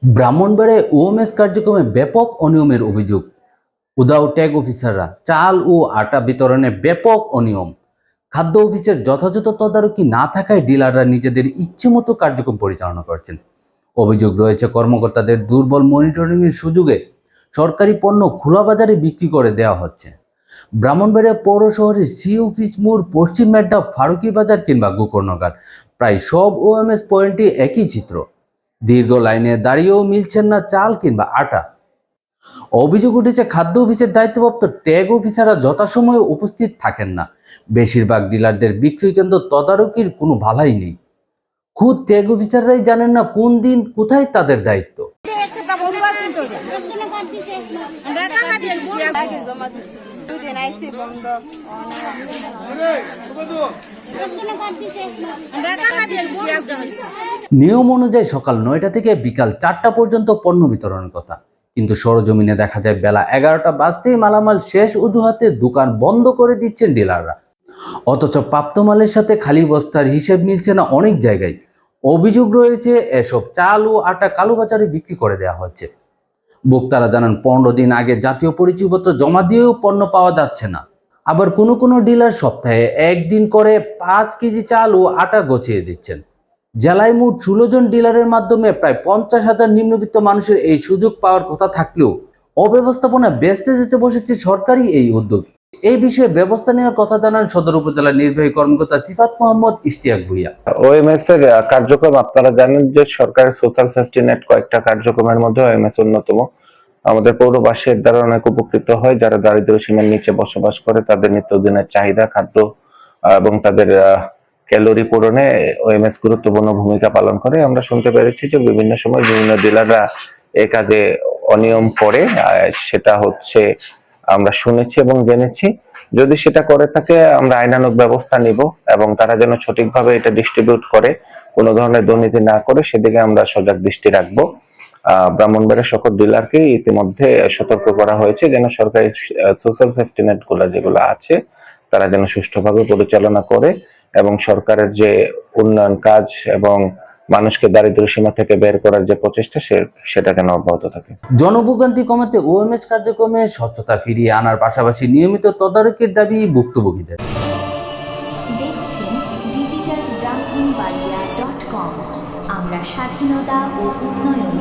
ব্রাহ্মণবাড়িয়ায় OMS কার্যক্রমে ব্যাপক অনিয়মের অভিযোগ। উদাও ট্যাগ অফিসাররা চাল ও আটা বিতরণে ব্যাপক অনিয়ম। খাদ্য অফিসের যথাযথ তদারকি না থাকায় ডিলাররা নিজেদের ইচ্ছেমতো কার্যক্রম পরিচালনা করছেন। অভিযোগ রয়েছে কর্মকর্তাদের দুর্বল মনিটরিংয়ের সুযোগে সরকারি পণ্য খোলা বাজারে বিক্রি করে দেওয়া হচ্ছে। ব্রাহ্মণবাড়িয়া পৌর শহরের সি অফিস মোড়, পশ্চিম মেড্ডা, ফারুকি বাজার কিংবা গোকর্ণঘাট প্রায় সব ওএমএস পয়েন্টে একই চিত্র। দীর্ঘ লাইনে দাঁড়িয়েও মিলছেন না চাল কিংবা আটা। অভিযোগ উঠেছে খাদ্য অফিসের দায়িত্বপ্রাপ্ত ট্যাগ অফিসাররা যথাসময়ে উপস্থিত থাকেন না। বেশিরভাগ ডিলারদের বিক্রয় কেন্দ্র তদারকির কোনো বালাই নেই। খুদ ট্যাগ অফিসাররাই জানেন না কোন দিন কোথায় তাদের দায়িত্ব। নিয়ম অনুযায়ী সকাল 9টা থেকে বিকাল 4টা পর্যন্ত পণ্য বিতরণের কথা, কিন্তু সরজমিনে দেখা যায় বেলা 11টা বাজতেই মালামাল শেষ অজুহাতে দোকান বন্ধ করে দিচ্ছেন ডিলাররা। অথচ প্রাপ্ত মালের সাথে খালি বস্তার হিসেব মিলছে না অনেক জায়গায়। অভিযোগ রয়েছে এসব চাল ও আটা কালোবাজারে বিক্রি করে দেওয়া হচ্ছে। ভোক্তারা জানান 15 দিন আগে জাতীয় পরিচয়পত্র জমা দিয়েও পণ্য পাওয়া যাচ্ছে না। আবার কোনো কোনো ডিলার সপ্তাহে একদিন করে 5 কেজি চাল ও আটা গছিয়ে দিচ্ছেন। জেলায় মোট 16 জন ডিলারের মাধ্যমে প্রায় 50,000 নিম্নবিত্ত মানুষের এই সুযোগ পাওয়ার কথা থাকলেও অব্যবস্থাপনা বেচতে যেতে বসেছে সরকারি এই উদ্যোগ। এই বিষয়ে ব্যবস্থা নেওয়ার কথা জানান সদর উপজেলা নির্বাহী কর্মকর্তা সিফাত মোহাম্মদ ইশতিয়াক ভুইয়া। ওএমএস এর কার্যক্রম আপনারা জানেন যে সরকারের সোশ্যাল সেফটি নেট কয়েকটা কার্যক্রমের মধ্যে ওএমএস অন্যতম। আমাদের পৌরবাসীর দ্বারা অনেক উপকৃত হয়। যারা দারিদ্র্য সীমার নিচে বসবাস করে তাদের নিত্যদিনের চাহিদা খাদ্য এবং তাদের ক্যালোরি পূরণে ওএমএস গুরুত্বপূর্ণ ভূমিকা পালন করে। আমরা শুনতে পেরেছি যে বিভিন্ন সময় বিভিন্ন ডিলাররা এ কাজে অনিয়ম করে, সেটা হচ্ছে আমরা শুনেছি এবং জেনেছি। যদি সেটা করে থাকে আমরা আইনানুগ ব্যবস্থা নিব এবং তারা যেন সঠিকভাবে এটা ডিস্ট্রিবিউট করে, কোনো ধরনের দুর্নীতি না করে সেদিকে আমরা সজাগ দৃষ্টি রাখবো। ব্রাহ্মণবাড়িয়ার সকল ডিলারকে ইতিমধ্যে সতর্ক করা হয়েছে যেন সরকারি সোশ্যাল সেফটি নেট গুলা যেগুলো আছে তারা যেন সুষ্ঠুভাবে পরিচালনা করে এবং সরকারের যে উন্নয়ন কাজ এবং মানুষকে দারিদ্র্য সীমা থেকে বের করার যে প্রচেষ্টা সেটা যেন অব্যাহত থাকে। জনভোগান্তি কমাতে ওএমএস কার্যক্রমে স্বচ্ছতা ফিরিয়ে আনার পাশাপাশি নিয়মিত তদারকির দাবি ভুক্তভোগীদের। দেখছেন digitalbrahmanbaria.com, আমরা স্বাধীনতা ও উন্নয়নে